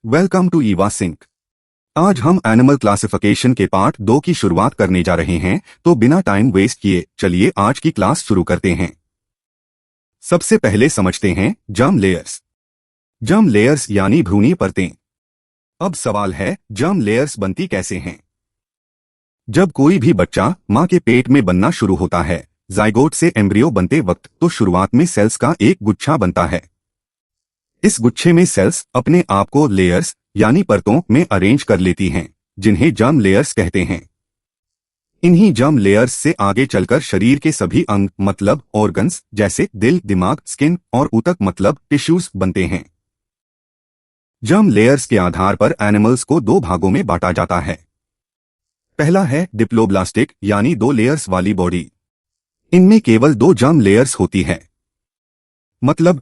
Welcome to Eva sink. आज हम animal classification के पार्ट 2 की शुरुआत करने जा रहे हैं, तो बिना टाइम वेस्ट किए चलिए आज की क्लास शुरू करते हैं। सबसे पहले समझते हैं जर्म लेयर्स। जर्म लेयर्स यानी भ्रूणीय परतें। अब सवाल है, जर्म लेयर्स बनती कैसे हैं? जब कोई भी बच्चा मां के पेट में बनना शुरू होता है, जाइगोट से एम्ब्रियो बनते वक्त तो शुरुआत में सेल्स का एक गुच्छा बनता है। इस गुच्छे में सेल्स अपने आप को लेयर्स यानी परतों में अरेंज कर लेती हैं, जिन्हें जर्म लेयर्स कहते हैं। इन्हीं जर्म लेयर्स से आगे चलकर शरीर के सभी अंग मतलब ऑर्गन्स जैसे दिल, दिमाग, स्किन और ऊतक मतलब टिश्यूज बनते हैं। जर्म लेयर्स के आधार पर एनिमल्स को दो भागों में बांटा जाता है। पहला है डिप्लोब्लास्टिक यानी 2 लेयर्स वाली बॉडी। इनमें केवल 2 जर्म लेयर्स होती है। मतलब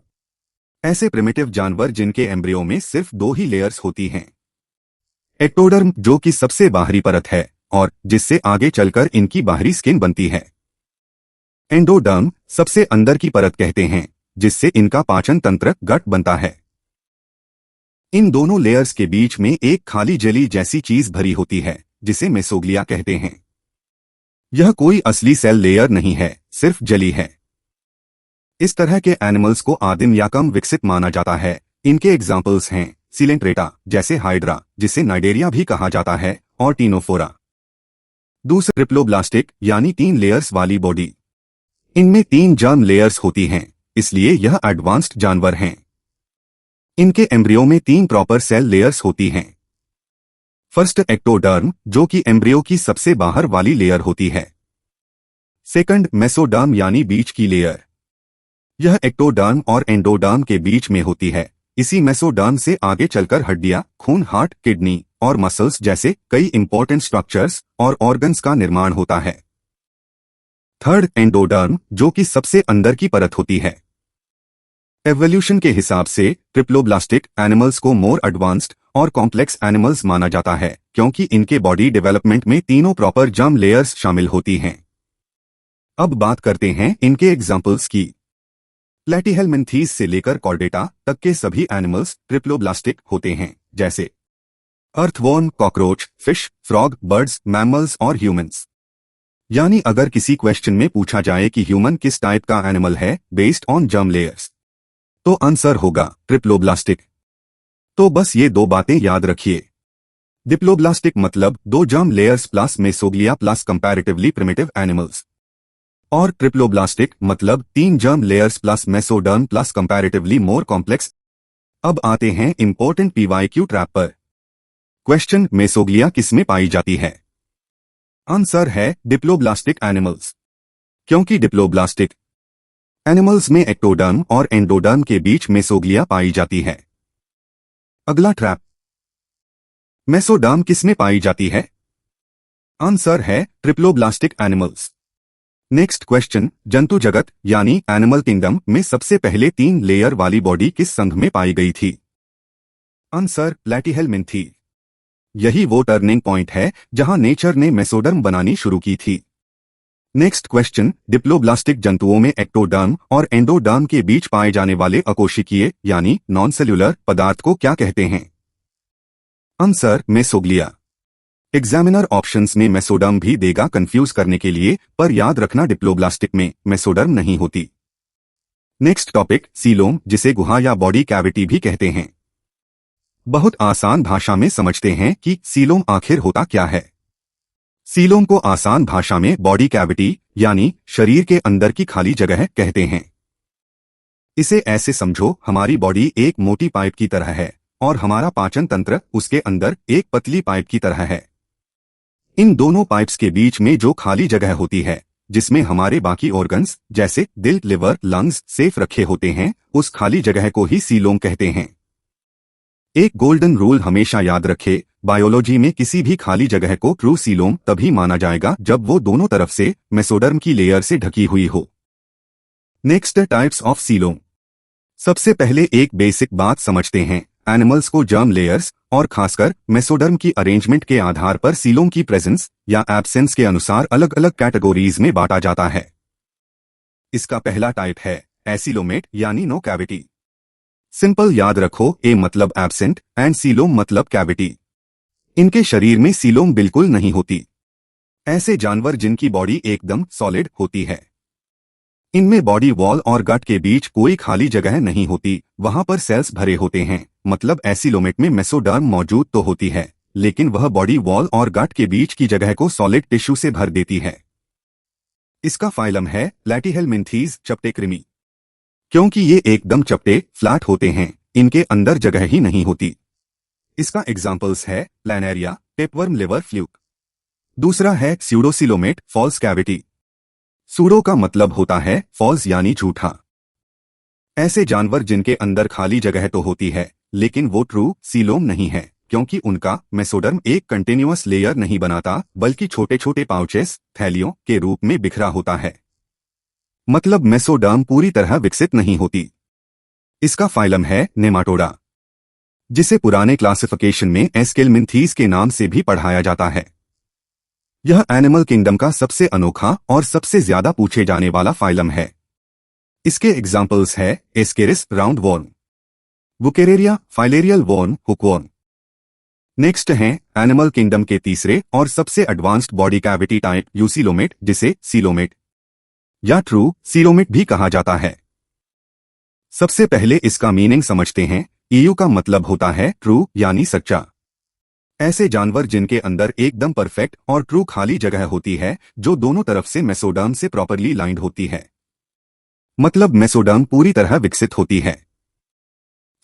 ऐसे प्रिमिटिव जानवर जिनके एम्ब्रियो में सिर्फ 2 ही लेयर्स होती हैं। एक्टोडर्म जो कि सबसे बाहरी परत है और जिससे आगे चलकर इनकी बाहरी स्किन बनती है। एंडोडर्म सबसे अंदर की परत कहते हैं, जिससे इनका पाचन तंत्र गट बनता है। इन दोनों लेयर्स के बीच में एक खाली जेली जैसी चीज भरी होती है, जिसे मेसोग्लिया कहते हैं। यह कोई असली सेल लेयर नहीं है, सिर्फ जेली है। इस तरह के एनिमल्स को आदिम या कम विकसित माना जाता है। इनके एग्जाम्पल्स हैं सिलेंट्रेटा जैसे हाइड्रा, जिसे नाइडेरिया भी कहा जाता है, और टीनोफोरा। दूसरा ट्रिप्लोब्लास्टिक यानी 3 लेयर्स वाली बॉडी। इनमें 3 जर्म लेयर्स होती हैं, इसलिए यह एडवांस्ड जानवर हैं। इनके एम्ब्रियो में 3 प्रॉपर सेल लेयर्स होती हैं। फर्स्ट एक्टोडर्म जो कि एम्ब्रियो की सबसे बाहर वाली लेयर होती है। सेकंड मेसोडर्म यानी बीच की लेयर। यह एक्टोडर्म और एंडोडर्म के बीच में होती है। इसी मेसोडर्म से आगे चलकर हड्डियां, खून, हार्ट, किडनी और मसल्स जैसे कई इंपॉर्टेंट स्ट्रक्चर्स और ऑर्गन्स का निर्माण होता है। थर्ड एंडोडर्म जो कि सबसे अंदर की परत होती है। एवोल्यूशन के हिसाब से ट्रिप्लोब्लास्टिक एनिमल्स को मोर एडवांस्ड और कॉम्प्लेक्स एनिमल्स माना जाता है, क्योंकि इनके बॉडी डेवलपमेंट में तीनों प्रॉपर जर्म लेयर्स शामिल होती हैं। अब बात करते हैं इनके एग्जाम्पल्स की। प्लेटीहेलमिन्थीज से लेकर कॉर्डेटा तक के सभी एनिमल्स ट्रिप्लोब्लास्टिक होते हैं, जैसे earthworm, cockroach, fish, frog, birds, mammals और ह्यूमंस। यानी अगर किसी क्वेश्चन में पूछा जाए कि ह्यूमन किस टाइप का एनिमल है बेस्ड ऑन जर्म लेयर्स, तो आंसर होगा ट्रिप्लोब्लास्टिक। तो बस ये 2 बातें याद रखिए। डिप्लोब्लास्टिक मतलब 2 germ layers plus mesoglea plus comparatively primitive animals, और ट्रिप्लोब्लास्टिक मतलब 3 germ layers plus mesoderm plus comparatively more complex. अब आते हैं इंपॉर्टेंट पीवाईक्यू ट्रैप पर। क्वेश्चन, मेसोग्लिया किसमें पाई जाती है? आंसर है डिप्लोब्लास्टिक एनिमल्स, क्योंकि डिप्लोब्लास्टिक एनिमल्स में एक्टोडर्म और एंडोडर्म के बीच मेसोग्लिया पाई जाती है। अगला ट्रैप, मेसोडर्म किसमें पाई जाती है? आंसर है ट्रिप्लोब्लास्टिक एनिमल्स। नेक्स्ट क्वेश्चन, जंतु जगत यानी एनिमल किंगडम में सबसे पहले 3 लेयर वाली बॉडी किस संघ में पाई गई थी? आंसर प्लेटीहेलमिन्थी। यही वो टर्निंग पॉइंट है जहां नेचर ने मेसोडर्म बनानी शुरू की थी। नेक्स्ट क्वेश्चन, डिप्लोब्लास्टिक जंतुओं में एक्टोडर्म और एंडोडर्म के बीच पाए जाने वाले अकोशिकीय यानी नॉन सेल्यूलर पदार्थ को क्या कहते हैं? Answer mesoglea. एग्जामिनर ऑप्शंस में मेसोडर्म भी देगा कंफ्यूज करने के लिए, पर याद रखना डिप्लोब्लास्टिक में मेसोडर्म नहीं होती। नेक्स्ट टॉपिक, सीलोम जिसे गुहा या बॉडी कैविटी भी कहते हैं। बहुत आसान भाषा में समझते हैं कि सीलोम आखिर होता क्या है। सीलोम को आसान भाषा में बॉडी कैविटी यानी शरीर के अंदर की खाली जगह कहते हैं। इसे ऐसे समझो, हमारी बॉडी एक मोटी पाइप की तरह है और हमारा पाचन तंत्र उसके अंदर एक पतली पाइप की तरह है। इन दोनों पाइप्स के बीच में जो खाली जगह होती है, जिसमें हमारे बाकी ऑर्गन्स जैसे दिल, लिवर, लंग्स सेफ रखे होते हैं, उस खाली जगह को ही सीलोम कहते हैं। एक गोल्डन रूल हमेशा याद रखे, बायोलॉजी में किसी भी खाली जगह को ट्रू सीलोम तभी माना जाएगा जब वो दोनों तरफ से मेसोडर्म की लेयर से ढकी हुई हो। Next, types of coelom. सबसे पहले एक बेसिक बात समझते हैं, एनिमल्स को जर्म लेयर्स और खासकर मेसोडर्म की अरेंजमेंट के आधार पर सीलोम की प्रेजेंस या एब्सेंस के अनुसार अलग अलग कैटेगोरीज में बांटा जाता है। इसका पहला टाइप है एसिलोमेट यानी नो कैविटी। सिंपल याद रखो, ए मतलब एब्सेंट एंड सीलोम मतलब कैविटी। इनके शरीर में सीलोम बिल्कुल नहीं होती। ऐसे जानवर जिनकी बॉडी एकदम सॉलिड होती है, इनमें बॉडी वॉल और गट के बीच कोई खाली जगह नहीं होती, वहां पर सेल्स भरे होते हैं। मतलब एसिलोमेट में मेसोडर्म मौजूद तो होती है, लेकिन वह बॉडी वॉल और गट के बीच की जगह को सॉलिड टिश्यू से भर देती है। इसका फाइलम है प्लैटीहेलमिन्थीज, चपटे कृमि। क्योंकि ये एकदम चपटे फ्लैट होते हैं, इनके अंदर जगह ही नहीं होती। इसका एग्जाम्पल्स है प्लैनेरिया, टेपवर्म, लिवर फ्लूक। दूसरा है स्यूडोसिलोमेट, फॉल्स कैविटी। सूडो का मतलब होता है फॉल्स यानी झूठा। ऐसे जानवर जिनके अंदर खाली जगह तो होती है, लेकिन वो ट्रू सीलोम नहीं है, क्योंकि उनका मेसोडर्म एक कंटिन्यूअस लेयर नहीं बनाता, बल्कि छोटे छोटे पाउचेस, थैलियों के रूप में बिखरा होता है। मतलब मेसोडर्म पूरी तरह विकसित नहीं होती। इसका फाइलम है नेमाटोडा, जिसे पुराने क्लासिफिकेशन में एस्केलमिन्थीज के नाम से भी पढ़ाया जाता है। यह एनिमल किंगडम का सबसे अनोखा और सबसे ज्यादा पूछे जाने वाला फाइलम है। इसके एग्जाम्पल्स है ascaris, round worm, wuchereria, filarial worm, hookworm. Next हैं एनिमल किंगडम के तीसरे और सबसे advanced body cavity type eucoelomate, जिसे सीलोमेट या ट्रू सीलोमेट भी कहा जाता है। सबसे पहले इसका मीनिंग समझते हैं। ईयू का मतलब होता है ट्रू यानी सच्चा। ऐसे जानवर जिनके अंदर एकदम परफेक्ट और ट्रू खाली जगह होती है, जो दोनों तरफ से मेसोडर्म से प्रॉपरली लाइंड होती है। मतलब मेसोडर्म पूरी तरह विकसित होती है।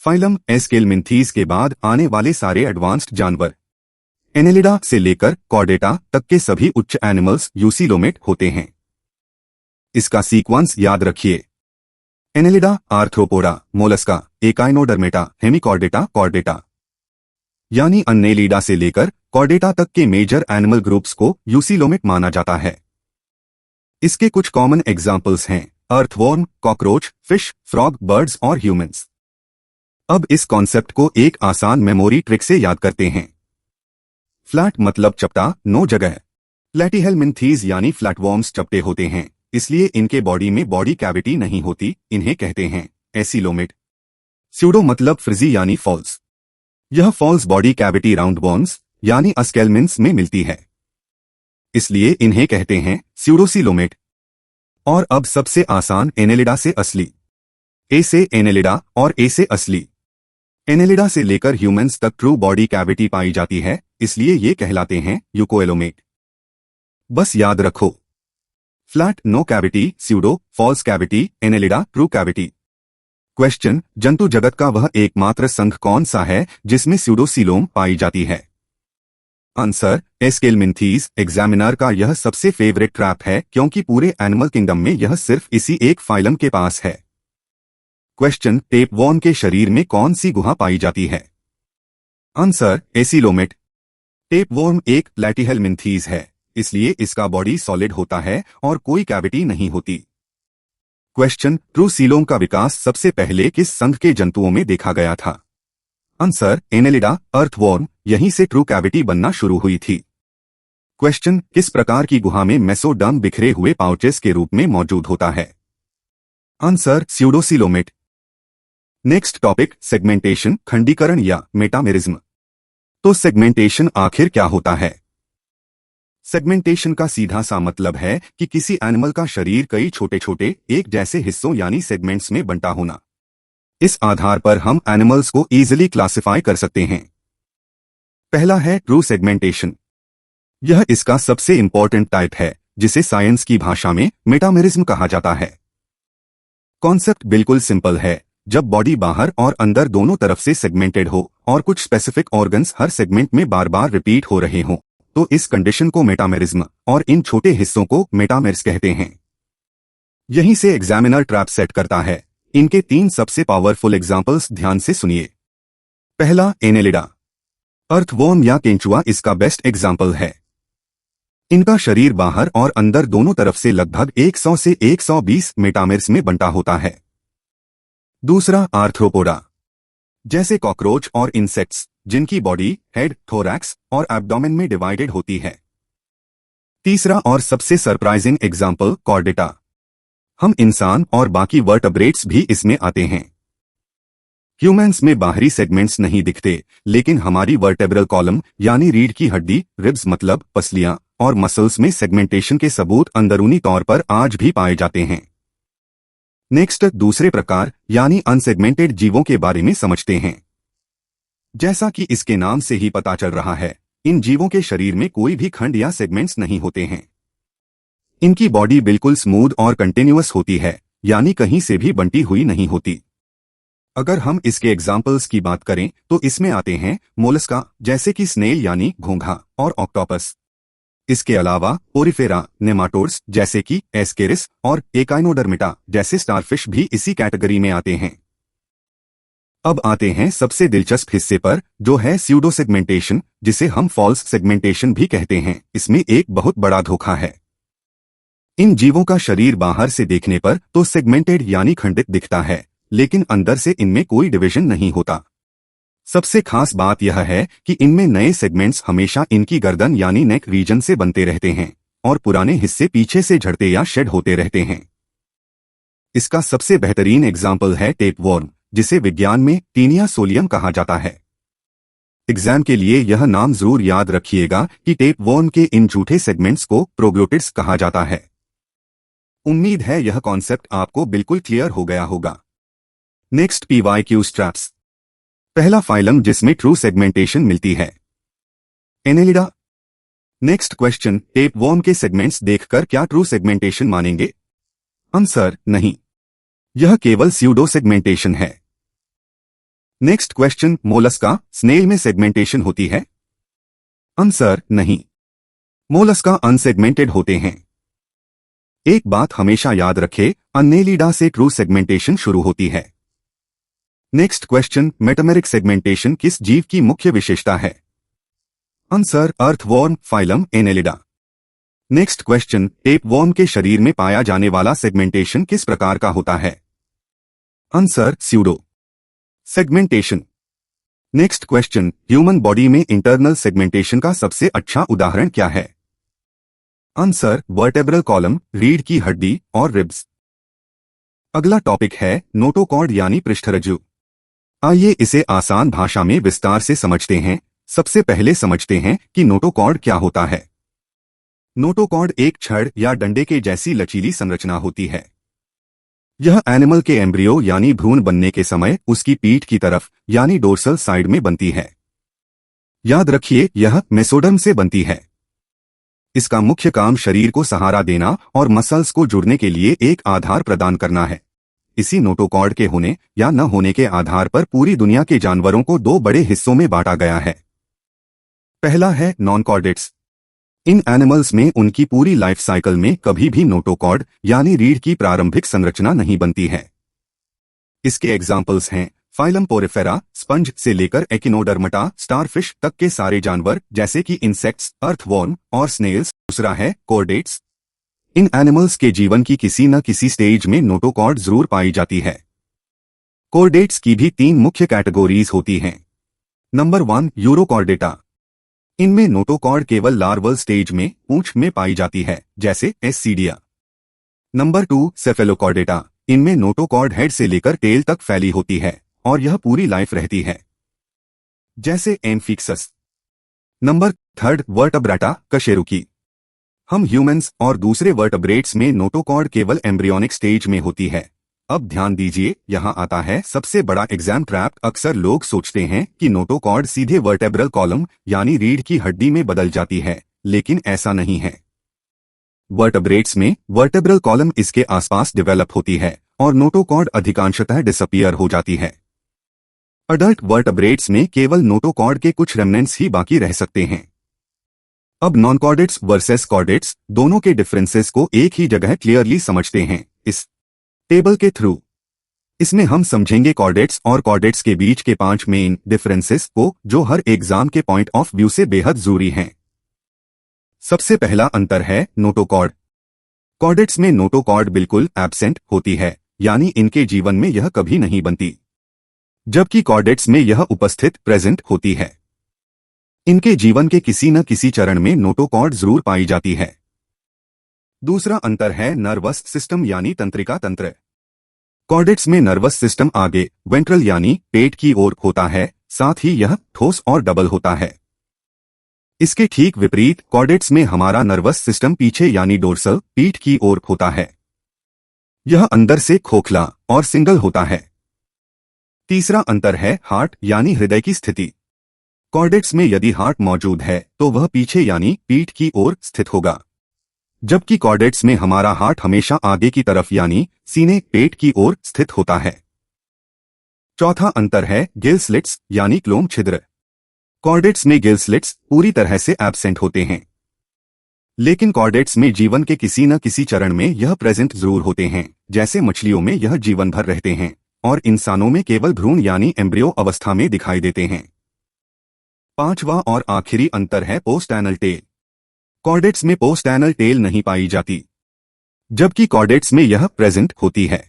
फाइलम एस्केलमिन्थीज के बाद आने वाले सारे एडवांस्ड जानवर, एनेलिडा से लेकर कॉर्डेटा तक के सभी उच्च एनिमल्स यूसिलोमेट होते हैं। इसका सीक्वेंस याद रखिए। Annelida, arthropoda, Mollusca, echinodermata, Hemichordata, Chordata. यानी अन्नेलिडा से लेकर कॉर्डेटा तक के मेजर एनिमल ग्रुप्स को यूसिलोमेट माना जाता है। इसके कुछ कॉमन एग्जाम्पल्स हैं earthworm, cockroach, fish, frog, birds और ह्यूमंस। अब इस कॉन्सेप्ट को एक आसान मेमोरी ट्रिक से याद करते हैं। फ्लैट मतलब चपटा, नो जगह। प्लैटीहेलमिन्थीज यानी फ्लैटवॉर्म्स चपटे होते हैं, इसलिए इनके बॉडी में बॉडी कैविटी नहीं होती, इन्हें कहते हैं एसिलोमेट। स्यूडो मतलब फ्रिजी यानी फॉल्स। यह false body cavity round worms यानी अस्केलमिन्स में मिलती है, इसलिए इन्हें कहते हैं स्यूडोसिलोमेट। और अब सबसे आसान एनेलिडा से असली। ए से एनेलिडा और ए से असली। एनेलिडा से लेकर ह्यूमंस तक ट्रू बॉडी कैविटी पाई जाती है, इसलिए ये कहलाते हैं यूकोएलोमेट। बस याद रखो, flat no cavity pseudo, false cavity annelida, true cavity. Question, जंतु जगत का वह एकमात्र संघ कौन सा है जिसमें स्यूडोसिलोम पाई जाती है? आंसर, एस्केलमिन्थीज। एग्जामिनर का यह सबसे फेवरेट ट्रैप है, क्योंकि पूरे एनिमल किंगडम में यह सिर्फ इसी एक फाइलम के पास है। क्वेश्चन, टेपवॉर्म के शरीर में कौन सी गुहा पाई जाती है? Answer, acoelomate. टेपवॉर्म एक प्लैटीहेलमिन्थीज है, इसलिए इसका बॉडी सॉलिड होता है और कोई कैविटी नहीं होती। क्वेश्चन, ट्रू सीलोम का विकास सबसे पहले किस संघ के जंतुओं में देखा गया था? Answer, Annelida, earthworm. यहीं से ट्रू कैविटी बनना शुरू हुई थी। क्वेश्चन, किस प्रकार की गुहा में मेसोडर्म बिखरे हुए पाउचेस के रूप में मौजूद होता है? Answer, pseudocoelomate. Next topic, segmentation, खंडीकरण या मेटामेरिज्म। तो सेगमेंटेशन आखिर क्या होता है? सेगमेंटेशन का सीधा सा मतलब है कि किसी एनिमल का शरीर कई छोटे छोटे एक जैसे हिस्सों यानी सेगमेंट्स में बंटा होना। इस आधार पर हम एनिमल्स को इजीली क्लासिफाई कर सकते हैं। पहला है ट्रू सेगमेंटेशन। यह इसका सबसे इंपॉर्टेंट टाइप है, जिसे साइंस की भाषा में मेटामेरिज्म कहा जाता है। कॉन्सेप्ट बिल्कुल सिंपल है। जब बॉडी बाहर और अंदर दोनों तरफ से सेगमेंटेड हो और कुछ स्पेसिफिक ऑर्गन्स हर सेगमेंट में बार बार रिपीट हो रहे हों, तो इस कंडीशन को मेटामेरिज्म और इन छोटे हिस्सों को मेटामेर्स कहते हैं। यहीं से एग्जामिनर ट्रैप सेट करता है। इनके 3 सबसे पावरफुल एग्जांपल्स ध्यान से सुनिए। पहला, एनेलिडा। अर्थवॉर्म या केंचुआ इसका बेस्ट एग्जाम्पल है। इनका शरीर बाहर और अंदर दोनों तरफ से लगभग 100 से 120 मेटामेर्स में बंटा होता है। दूसरा, आर्थ्रोपोडा। जैसे कॉकरोच और इंसेक्ट्स, जिनकी बॉडी हेड, थोरैक्स और एब्डोमेन में डिवाइडेड होती है। तीसरा और सबसे सरप्राइजिंग एग्जाम्पल, कॉर्डेटा। हम इंसान और बाकी वर्टेब्रेट्स भी इसमें आते हैं। ह्यूमन्स में बाहरी सेगमेंट्स नहीं दिखते, लेकिन हमारी वर्टेब्रल कॉलम यानी रीढ़ की हड्डी, रिब्स मतलब पसलियां और मसल्स में सेगमेंटेशन के सबूत अंदरूनी तौर पर आज भी पाए जाते हैं। नेक्स्ट दूसरे प्रकार यानी अनसेगमेंटेड जीवों के बारे में समझते हैं। जैसा कि इसके नाम से ही पता चल रहा है, इन जीवों के शरीर में कोई भी खंड या सेगमेंट्स नहीं होते हैं। इनकी बॉडी बिल्कुल स्मूथ और कंटिन्यूअस होती है, यानी कहीं से भी बंटी हुई नहीं होती। अगर हम इसके एग्जाम्पल्स की बात करें तो इसमें आते हैं मोलस्का जैसे कि स्नेल यानी घोंघा और ऑक्टोपस। इसके अलावा पोरिफेरा, नेमाटोड्स जैसे कि एस्केरिस और एकाइनोडर्मिटा जैसे स्टारफिश भी इसी कैटेगरी में आते हैं। अब आते हैं सबसे दिलचस्प हिस्से पर, जो है स्यूडो सेगमेंटेशन, जिसे हम फॉल्स सेगमेंटेशन भी कहते हैं। इसमें एक बहुत बड़ा धोखा है। इन जीवों का शरीर बाहर से देखने पर तो सेगमेंटेड यानी खंडित दिखता है, लेकिन अंदर से इनमें कोई डिवीजन नहीं होता। सबसे खास बात यह है कि इनमें नए सेगमेंट्स हमेशा इनकी गर्दन यानी नेक रीजन से बनते रहते हैं और पुराने हिस्से पीछे से झड़ते या शेड होते रहते हैं। इसका सबसे बेहतरीन एग्जाम्पल है टेपवॉर्म, जिसे विज्ञान में टीनिया सोलियम कहा जाता है। एग्जाम के लिए यह नाम जरूर याद रखिएगा कि टेपवॉर्म के इन झूठे सेगमेंट्स को प्रोग्लोटिड्स कहा जाता है। उम्मीद है यह कॉन्सेप्ट आपको बिल्कुल क्लियर हो गया होगा। Next PYQ straps. पहला फाइलम जिसमें ट्रू सेगमेंटेशन मिलती है, एनेलिडा। नेक्स्ट क्वेश्चन, टेपवॉर्म के सेगमेंट्स देखकर क्या ट्रू सेगमेंटेशन मानेंगे? आंसर नहीं, यह केवल स्यूडो सेगमेंटेशन है। नेक्स्ट क्वेश्चन, मोलस्का, स्नेल में सेगमेंटेशन होती है? आंसर नहीं, मोलस्का अनसेगमेंटेड होते हैं। एक बात हमेशा याद रखें, अन्नेलिडा से ट्रू सेगमेंटेशन शुरू होती है। नेक्स्ट क्वेश्चन, मेटामेरिक सेगमेंटेशन किस जीव की मुख्य विशेषता है? Answer earthworm, phylum Annelida. Next question, tapeworm के शरीर में पाया जाने वाला सेगमेंटेशन किस प्रकार का होता है? Answer pseudo segmentation. Next question, human body में इंटरनल सेगमेंटेशन का सबसे अच्छा उदाहरण क्या है? आंसर वर्टेब्रल कॉलम, रीढ़ की हड्डी और रिब्स। अगला टॉपिक है नोटोकॉर्ड यानी पृष्ठरज्जु। आइए इसे आसान भाषा में विस्तार से समझते हैं। सबसे पहले समझते हैं कि नोटोकॉर्ड क्या होता है। नोटोकॉर्ड एक छड़ या डंडे के जैसी लचीली संरचना होती है। यह एनिमल के एम्ब्रियो यानी भ्रूण बनने के समय उसकी पीठ की तरफ यानी डोर्सल साइड में बनती है। याद रखिए, यह मेसोडर्म से बनती है। इसका मुख्य काम शरीर को सहारा देना और मसल्स को जुड़ने के लिए एक आधार प्रदान करना है। इसी नोटोकॉर्ड के होने या न होने के आधार पर पूरी दुनिया के जानवरों को दो बड़े हिस्सों में बांटा गया है। पहला है नॉन कॉर्डेट्स। इन एनिमल्स में उनकी पूरी लाइफ साइकिल में कभी भी नोटोकॉर्ड यानी रीढ़ की प्रारंभिक संरचना नहीं बनती है। इसके एग्जाम्पल्स हैं फाइलम पोरिफेरा, स्पंज से लेकर एकिनोडर्मटा, स्टारफिश तक के सारे जानवर जैसे कि इंसेक्ट्स, अर्थवॉर्म और स्नेल्स। दूसरा है कॉर्डेट्स। इन एनिमल्स के जीवन की किसी न किसी स्टेज में नोटोकॉर्ड जरूर पाई जाती है। कॉर्डेट्स की भी तीन मुख्य कैटेगरीज होती हैं। Number 1 urochordata. इनमें नोटोकॉर्ड केवल लार्वल स्टेज में पूंछ में पाई जाती है, जैसे एस्सीडिया। Number 2 cephalochordata. इनमें नोटोकॉर्ड हेड से लेकर टेल तक फैली होती है और यह पूरी लाइफ रहती है, जैसे एम्फिक्सस। नंबर 3 वर्टब्राटा, कशेरुकी। हम ह्यूमंस और दूसरे वर्टब्रेट्स में नोटोकॉर्ड केवल एम्ब्रियोनिक स्टेज में होती है। अब ध्यान दीजिए, यहाँ आता है सबसे बड़ा एग्जाम ट्रैप। अक्सर लोग सोचते हैं कि नोटोकॉर्ड सीधे वर्टेब्रल कॉलम यानी रीढ़ की हड्डी में बदल जाती है, लेकिन ऐसा नहीं है। वर्टब्रेट्स में वर्टेब्रल कॉलम इसके आसपास डेवलप होती है और नोटोकॉर्ड अधिकांशतः डिसअपीयर हो जाती है। अडल्ट वर्टब्रेट्स में केवल नोटोकॉर्ड के कुछ रेमनेंट्स ही बाकी रह सकते हैं। अब नॉन कॉर्डेट्स वर्सेस कॉर्डेट्स दोनों के डिफरेंसेस को एक ही जगह क्लियरली समझते हैं इस टेबल के थ्रू। इसमें हम समझेंगे कॉर्डेट्स और कॉर्डेट्स के बीच के 5 मेन डिफरेंसेस को, जो हर एग्जाम के पॉइंट ऑफ व्यू से बेहद जरूरी हैं। सबसे पहला अंतर है नोटोकॉर्ड। कॉर्डेट्स में नोटोकॉर्ड बिल्कुल एब्सेंट होती है, यानी इनके जीवन में यह कभी नहीं बनती, जबकि कॉर्डेट्स में यह उपस्थित प्रेजेंट होती है। इनके जीवन के किसी न किसी चरण में नोटोकॉर्ड जरूर पाई जाती है। दूसरा अंतर है नर्वस सिस्टम यानी तंत्रिका तंत्र। कॉर्डेट्स में नर्वस सिस्टम आगे वेंट्रल यानी पेट की ओर होता है, साथ ही यह ठोस और डबल होता है। इसके ठीक विपरीत कॉर्डेट्स में हमारा नर्वस सिस्टम पीछे यानी डोर्सल पीठ की ओर होता है। यह अंदर से खोखला और सिंगल होता है। तीसरा अंतर है हार्ट यानी हृदय की स्थिति। कॉर्डेट्स में यदि हार्ट मौजूद है तो वह पीछे यानी पीठ की ओर स्थित होगा, जबकि कॉर्डेट्स में हमारा हार्ट हमेशा आगे की तरफ यानी सीने पेट की ओर स्थित होता है। चौथा अंतर है गिल स्लिट्स यानी क्लोम छिद्र। कॉर्डेट्स में गिल स्लिट्स पूरी तरह से एब्सेंट होते हैं, लेकिन कॉर्डेट्स में जीवन के किसी न किसी चरण में यह प्रेजेंट जरूर होते हैं। जैसे मछलियों में यह जीवन भर रहते हैं और इंसानों में केवल भ्रूण यानी एम्ब्रियो अवस्था में दिखाई देते हैं। पांचवा और आखिरी अंतर है पोस्ट एनल टेल। कॉर्डेट्स में पोस्ट एनल टेल नहीं पाई जाती, जबकि कॉर्डेट्स में यह प्रेजेंट होती है।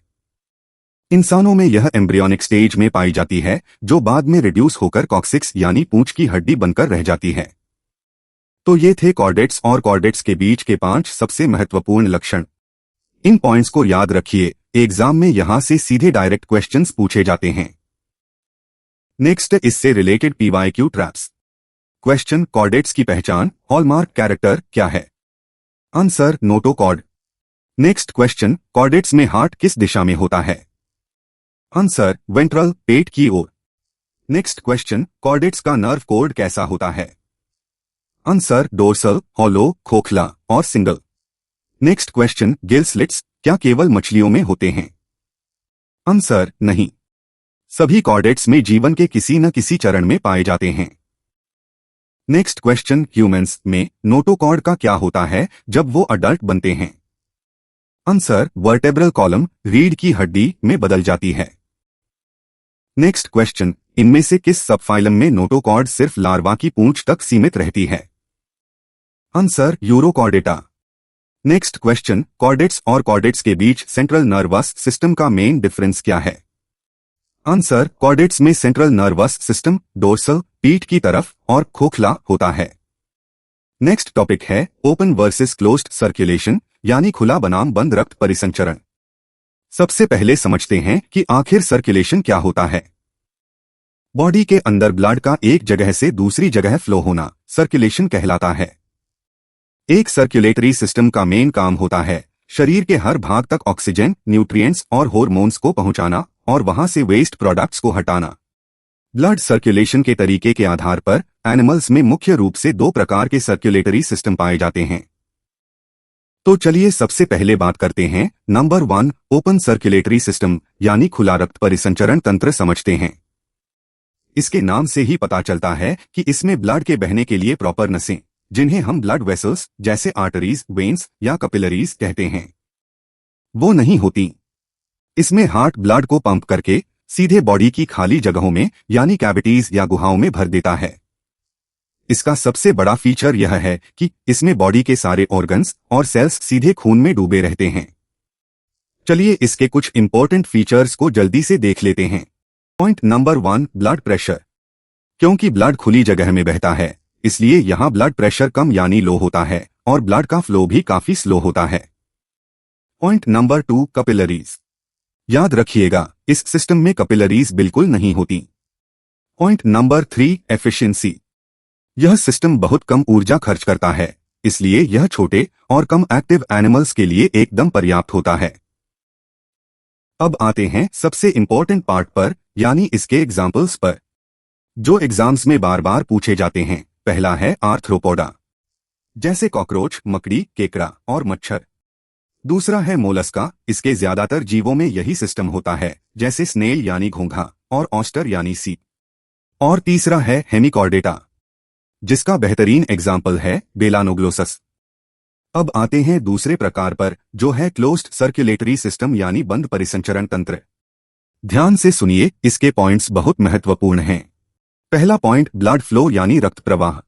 इंसानों में यह एम्ब्रियोनिक स्टेज में पाई जाती है, जो बाद में रिड्यूस होकर कॉक्सिक्स यानी पूंछ की हड्डी बनकर रह जाती है। तो ये थे कॉर्डेट्स और कॉर्डेट्स के बीच के 5 सबसे महत्वपूर्ण लक्षण। इन पॉइंट्स को याद रखिए, एग्जाम में यहां से सीधे डायरेक्ट क्वेश्चंस पूछे जाते हैं। नेक्स्ट, इससे related PYQ traps. Question, chordates की पहचान, हॉलमार्क कैरेक्टर क्या है? Answer, notochord. Next question, chordates में हार्ट किस दिशा में होता है? आंसर, वेंट्रल पेट की ओर। नेक्स्ट क्वेश्चन, कॉर्डेट्स का नर्व कोड कैसा होता है? आंसर, डोर्सल, हॉलो, खोखला और single. Next question, gill slits क्या केवल मछलियों में होते हैं? आंसर, नहीं, सभी कॉर्डेट्स में जीवन के किसी न किसी चरण में पाए जाते हैं। नेक्स्ट क्वेश्चन, ह्यूमंस में नोटोकॉर्ड का क्या होता है जब वो अडल्ट बनते हैं? आंसर, वर्टेब्रल कॉलम रीढ़ की हड्डी में बदल जाती है। नेक्स्ट क्वेश्चन, इनमें से किस सबफाइलम में नोटोकॉर्ड सिर्फ लार्वा की पूंछ तक सीमित रहती है? Answer, urochordata. Next question, chordates और कॉर्डेट्स के बीच सेंट्रल नर्वस सिस्टम का मेन डिफरेंस क्या है? आंसर, कॉर्डेट्स में सेंट्रल नर्वस सिस्टम डोर्सल पीठ की तरफ और खोखला होता है। नेक्स्ट टॉपिक है ओपन वर्सेस क्लोज्ड सर्कुलेशन यानी खुला बनाम बंद रक्त परिसंचरण। सबसे पहले समझते हैं कि आखिर सर्कुलेशन क्या होता है। बॉडी के अंदर ब्लड का एक जगह से दूसरी जगह फ्लो होना सर्कुलेशन कहलाता है। एक सर्कुलेटरी सिस्टम का मेन काम होता है शरीर के हर भाग तक ऑक्सीजन, न्यूट्रिएंट्स और हार्मोन्स को पहुंचाना और वहां से वेस्ट प्रोडक्ट्स को हटाना। ब्लड सर्कुलेशन के तरीके के आधार पर एनिमल्स में मुख्य रूप से 2 प्रकार के सर्कुलेटरी सिस्टम पाए जाते हैं। तो चलिए सबसे पहले बात करते हैं नंबर 1 ओपन सर्कुलेटरी सिस्टम यानी खुला रक्त परिसंचरण तंत्र समझते हैं। इसके नाम से ही पता चलता है कि इसमें ब्लड के बहने के लिए प्रॉपर नसें, जिन्हें हम ब्लड वेसल्स जैसे आर्टरीज, वेन्स या कैपिलरीज कहते हैं, वो नहीं होती। इसमें हार्ट ब्लड को पंप करके सीधे बॉडी की खाली जगहों में यानी कैविटीज या गुहाओं में भर देता है। इसका सबसे बड़ा फीचर यह है कि इसमें बॉडी के सारे ऑर्गन्स और सेल्स सीधे खून में डूबे रहते हैं। चलिए इसके कुछ इंपॉर्टेंट फीचर्स को जल्दी से देख लेते हैं। Point number 1 blood pressure. क्योंकि ब्लड खुली जगह में बहता है, इसलिए यहां ब्लड प्रेशर कम यानी लो होता है और ब्लड का फ्लो भी काफी स्लो होता है। Point number 2 capillaries. याद रखिएगा, इस सिस्टम में कैपिलरीज बिल्कुल नहीं होती। Point number 3 efficiency. यह सिस्टम बहुत कम ऊर्जा खर्च करता है, इसलिए यह छोटे और कम एक्टिव एनिमल्स के लिए एकदम पर्याप्त होता है। अब आते हैं सबसे इंपॉर्टेंट पार्ट पर, यानी इसके एग्जाम्पल्स पर, जो एग्जाम्स में बार बार पूछे जाते हैं। पहला है आर्थ्रोपोडा, जैसे कॉकरोच, मकड़ी, केकड़ा और मच्छर। दूसरा है मोलस्का, इसके ज्यादातर जीवों में यही सिस्टम होता है, जैसे स्नेल यानी घोंघा और ऑस्टर यानी सीप। और तीसरा है हेमिकॉर्डेटा, जिसका बेहतरीन एग्जाम्पल है बेलानोग्लोसस। अब आते हैं दूसरे प्रकार पर, जो है क्लोज्ड सर्कुलेटरी सिस्टम यानी बंद परिसंचरण तंत्र। ध्यान से सुनिए, इसके पॉइंट्स बहुत महत्वपूर्ण हैं। पहला पॉइंट ब्लड फ्लो यानी रक्त प्रवाह।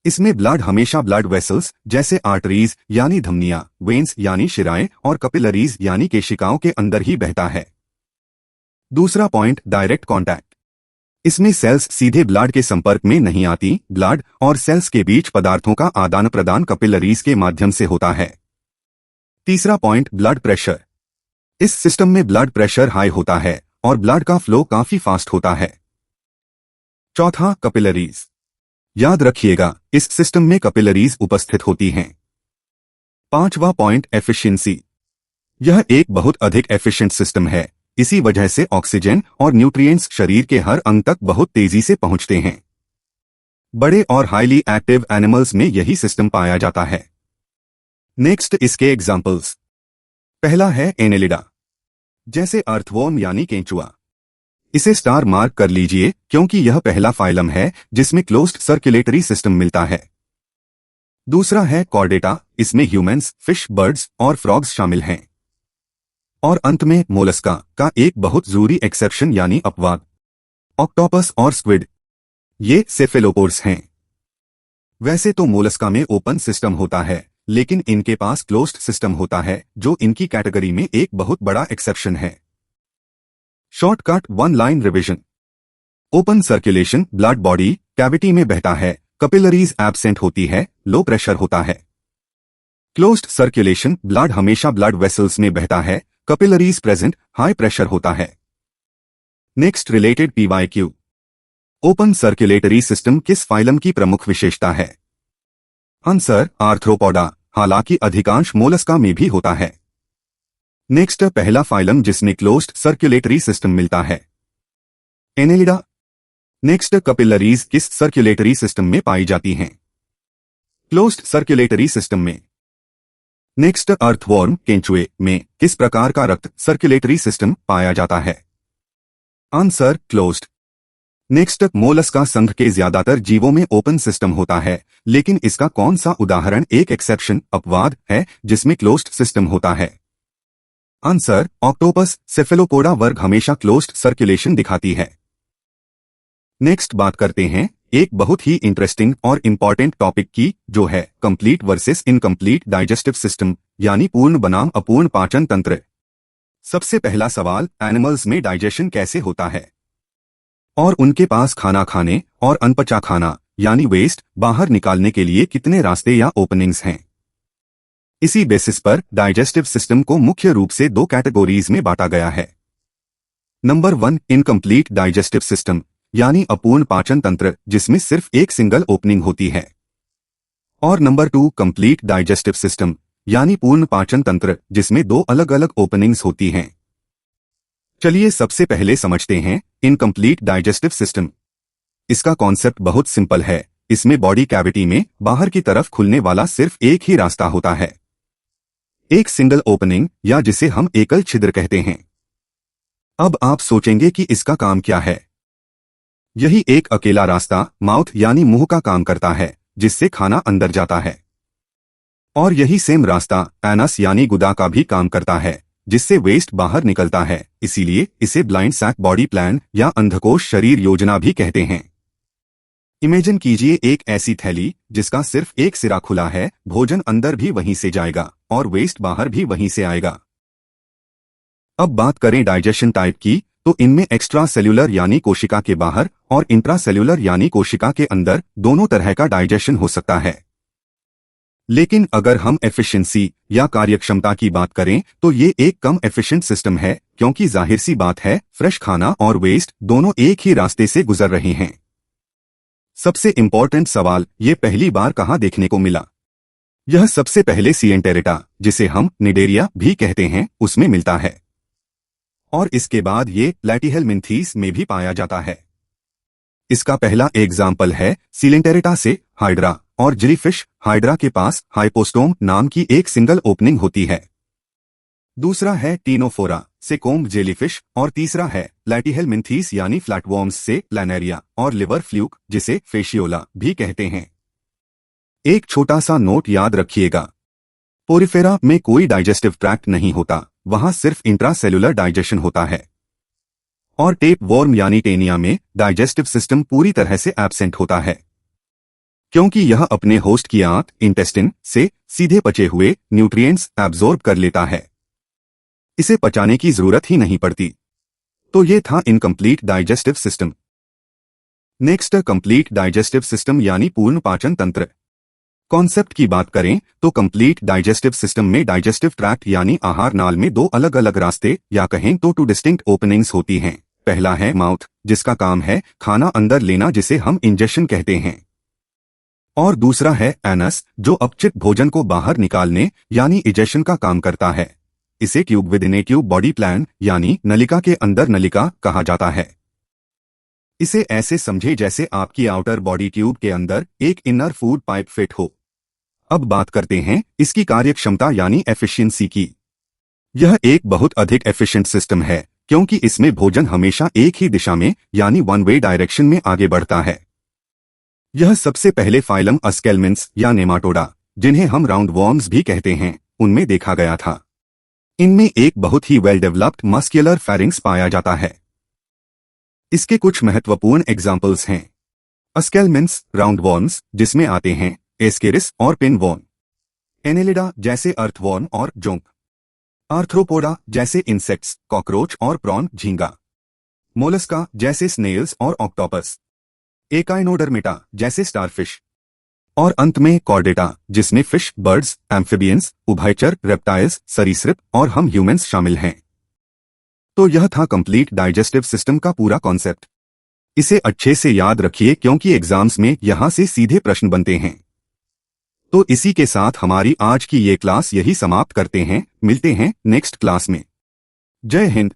इसमें ब्लड हमेशा ब्लड वेसल्स जैसे आर्टरीज यानी धमनियां, वेन्स यानी शिराएं और कैपिलरीज यानी केशिकाओं के अंदर ही बहता है। दूसरा पॉइंट डायरेक्ट कॉन्टैक्ट। इसमें सेल्स सीधे ब्लड के संपर्क में नहीं आती, ब्लड और सेल्स के बीच पदार्थों का आदान प्रदान कैपिलरीज के माध्यम से होता है। तीसरा पॉइंट ब्लड प्रेशर। इस सिस्टम में ब्लड प्रेशर हाई होता है और ब्लड का फ्लो काफी फास्ट होता है। चौथा, कैपिलरीज। याद रखिएगा, इस सिस्टम में कैपिलरीज उपस्थित होती हैं। पांचवा पॉइंट, एफिशिएंसी। यह एक बहुत अधिक एफिशिएंट सिस्टम है। इसी वजह से ऑक्सीजन और न्यूट्रिएंट्स शरीर के हर अंग तक बहुत तेजी से पहुंचते हैं। बड़े और हाईली एक्टिव एनिमल्स में यही सिस्टम पाया जाता है। नेक्स्ट, इसके एग्जाम्पल्स। पहला है एनेलिडा, जैसे अर्थवॉर्म यानी केंचुआ। इसे स्टार मार्क कर लीजिए क्योंकि यह पहला फाइलम है जिसमें क्लोज्ड सर्कुलेटरी सिस्टम मिलता है। दूसरा है कॉर्डेटा, इसमें ह्यूमंस, फिश, बर्ड्स और फ्रॉग्स शामिल हैं। और अंत में मोलस्का का एक बहुत जरूरी एक्सेप्शन यानी अपवाद, ऑक्टोपस और स्क्विड। ये सेफेलोपोड्स हैं। वैसे तो मोलस्का में ओपन सिस्टम होता है, लेकिन इनके पास क्लोज्ड सिस्टम होता है जो इनकी कैटेगरी में एक बहुत बड़ा एक्सेप्शन है। Shortcut, one line revision. Open circulation, blood body cavity में बहता है, कैपिलरीज एब्सेंट होती है, लो प्रेशर होता है। क्लोज्ड सर्कुलेशन, ब्लड हमेशा ब्लड वेसल्स में बहता है, कैपिलरीज प्रेजेंट, हाई प्रेशर होता है। Next, related PYQ। Open circulatory system किस फाइलम की प्रमुख विशेषता है? आंसर, आर्थ्रोपोडा, हालांकि अधिकांश मोलस्का में भी होता है। नेक्स्ट, पहला फाइलम जिसमें क्लोज्ड सर्कुलेटरी सिस्टम मिलता है, एनेलिडा। नेक्स्ट, कैपिलरीज किस सर्कुलेटरी सिस्टम में पाई जाती हैं? क्लोज्ड सर्कुलेटरी सिस्टम में। नेक्स्ट, अर्थवॉर्म, केंचुए में किस प्रकार का रक्त सर्कुलेटरी सिस्टम पाया जाता है? Answer, closed. नेक्स्ट, मोलस्का संघ के ज्यादातर जीवों में ओपन सिस्टम होता है, लेकिन इसका कौन सा उदाहरण एक एक्सेप्शन, अपवाद है जिसमें क्लोज्ड सिस्टम होता है? Answer, octopus. सेफेलोपोडा वर्ग हमेशा क्लोज्ड सर्कुलेशन दिखाती है। नेक्स्ट, बात करते हैं एक बहुत ही इंटरेस्टिंग और इंपॉर्टेंट टॉपिक की, जो है complete versus incomplete digestive system, यानी पूर्ण बनाम अपूर्ण पाचन तंत्र। सबसे पहला सवाल, एनिमल्स में डाइजेशन कैसे होता है? और उनके पास खाना खाने और अनपचा खाना यानी वेस्ट बाहर निकालने के लिए कितने रास्ते या ओपनिंग्स हैं? इसी बेसिस पर डाइजेस्टिव सिस्टम को मुख्य रूप से दो कैटेगरीज में बांटा गया है। नंबर 1, इनकम्प्लीट डाइजेस्टिव सिस्टम यानी अपूर्ण पाचन तंत्र, जिसमें सिर्फ एक सिंगल ओपनिंग होती है। और नंबर 2, कंप्लीट डाइजेस्टिव सिस्टम यानी पूर्ण पाचन तंत्र, जिसमें दो अलग अलग ओपनिंग्स होती हैं। चलिए सबसे पहले समझते हैं इनकम्प्लीट डाइजेस्टिव सिस्टम। इसका कॉन्सेप्ट बहुत सिंपल है। इसमें बॉडी कैविटी में बाहर की तरफ खुलने वाला सिर्फ एक ही रास्ता होता है, एक सिंगल ओपनिंग, या जिसे हम एकल छिद्र कहते हैं। अब आप सोचेंगे कि इसका काम क्या है? यही एक अकेला रास्ता माउथ यानी मुंह का काम करता है, जिससे खाना अंदर जाता है। और यही सेम रास्ता एनस यानी गुदा का भी काम करता है, जिससे वेस्ट बाहर निकलता है। इसीलिए इसे ब्लाइंड सैक बॉडी प्लान या अंधकोश शरीर योजना भी कहते हैं। इमेजिन कीजिए एक ऐसी थैली जिसका सिर्फ एक सिरा खुला है, भोजन अंदर भी वहीं से जाएगा और वेस्ट बाहर भी वहीं से आएगा। अब बात करें डाइजेशन टाइप की, तो इनमें एक्स्ट्रा सेल्यूलर यानी कोशिका के बाहर और इंट्रा सेल्यूलर यानी कोशिका के अंदर दोनों तरह का डाइजेशन हो सकता है। लेकिन अगर हम एफिशिएंसी या कार्यक्षमता की बात करें तो ये एक कम एफिशिएंट सिस्टम है, क्योंकि जाहिर सी बात है फ्रेश खाना और वेस्ट दोनों एक ही रास्ते से गुजर रहे हैं। सबसे इंपॉर्टेंट सवाल, ये पहली बार कहां देखने को मिला? यह सबसे पहले सिएंटेरेटा, जिसे हम निडेरिया भी कहते हैं, उसमें मिलता है। और इसके बाद ये प्लैटीहेलमिन्थीस में भी पाया जाता है। इसका पहला एग्जाम्पल है सिलेंटेरेटा से हाइड्रा, और जेलीफिश हाइड्रा के पास हाइपोस्टोम नाम की एक सिंगल ओपनिंग होती है। दूसरा है टीनोफोरा से कोम्ब जेलीफिश, और तीसरा है प्लैटीहेलमिन्थीस यानी फ्लैटवॉर्म्स से प्लैनेरिया और लिवर फ्लूक, जिसे फेशियोला भी कहते हैं। एक छोटा सा नोट याद रखिएगा, पोरिफेरा में कोई डाइजेस्टिव ट्रैक्ट नहीं होता, वहां सिर्फ इंट्रासेल्युलर डाइजेशन होता है। और टेप वॉर्म यानी टेनिया में डाइजेस्टिव सिस्टम पूरी तरह से एब्सेंट होता है, क्योंकि यह अपने होस्ट की आंत इंटेस्टिन से सीधे पचे हुए न्यूट्रिएंट्स एब्जॉर्ब कर लेता है, इसे पचाने की जरूरत ही नहीं पड़ती। तो ये था incomplete digestive system. Next, complete digestive system यानी पूर्ण पाचन तंत्र। कॉन्सेप्ट की बात करें तो कंप्लीट डाइजेस्टिव सिस्टम में डाइजेस्टिव ट्रैक्ट यानी आहार नाल में दो अलग अलग रास्ते या कहें तो टू डिस्टिंक्ट ओपनिंग्स होती हैं। पहला है माउथ, जिसका काम है खाना अंदर लेना, जिसे हम इंजेशन कहते हैं, और दूसरा है एनस, जो अपचित भोजन को बाहर निकालने यानी इजेशन का काम करता है। इसे tube with in A tube body plan यानी नलिका के अंदर नलिका कहा जाता है। इसे ऐसे समझे जैसे आपकी आउटर बॉडी ट्यूब के अंदर एक इनर फूड पाइप फिट हो। अब बात करते हैं इसकी कार्यक्षमता यानी एफिशिएंसी की। यह एक बहुत अधिक एफिशिएंट सिस्टम है क्योंकि इसमें भोजन हमेशा एक ही दिशा में यानी वन वे डायरेक्शन में आगे बढ़ता है। यह सबसे पहले फाइलम अस्केलमेंट्स या नेमाटोडा, जिन्हें हम राउंड वॉर्म्स भी कहते हैं, उनमें देखा गया था। इनमें एक बहुत ही वेल डेवलप्ड मस्कुलर फेरिंक्स पाया जाता है। इसके कुछ महत्वपूर्ण एग्जाम्पल्स हैं। अस्केलमेंट्स राउंड वॉर्म्स, जिसमें आते हैं एस्केरिस और पिनवॉर्म, एनेलिडा जैसे अर्थवॉर्म और जोंक, आर्थ्रोपोडा जैसे इंसेक्ट्स, कॉकरोच और प्रॉन झींगा, मोलस्का जैसे स्नेल्स और ऑक्टोपस, एकाइनोडर्मेटा जैसे स्टारफिश, और अंत में कॉर्डेटा, जिसमें फिश, बर्ड्स, एम्फिबियंस, उभयचर, रेप्टाइल्स, सरीसृप और हम ह्यूमंस शामिल हैं। तो यह था कंप्लीट डाइजेस्टिव सिस्टम का पूरा कॉन्सेप्ट। इसे अच्छे से याद रखिए क्योंकि एग्जाम्स में यहां से सीधे प्रश्न बनते हैं। तो इसी के साथ हमारी आज की ये क्लास यही समाप्त करते हैं। मिलते हैं नेक्स्ट क्लास में। जय हिंद।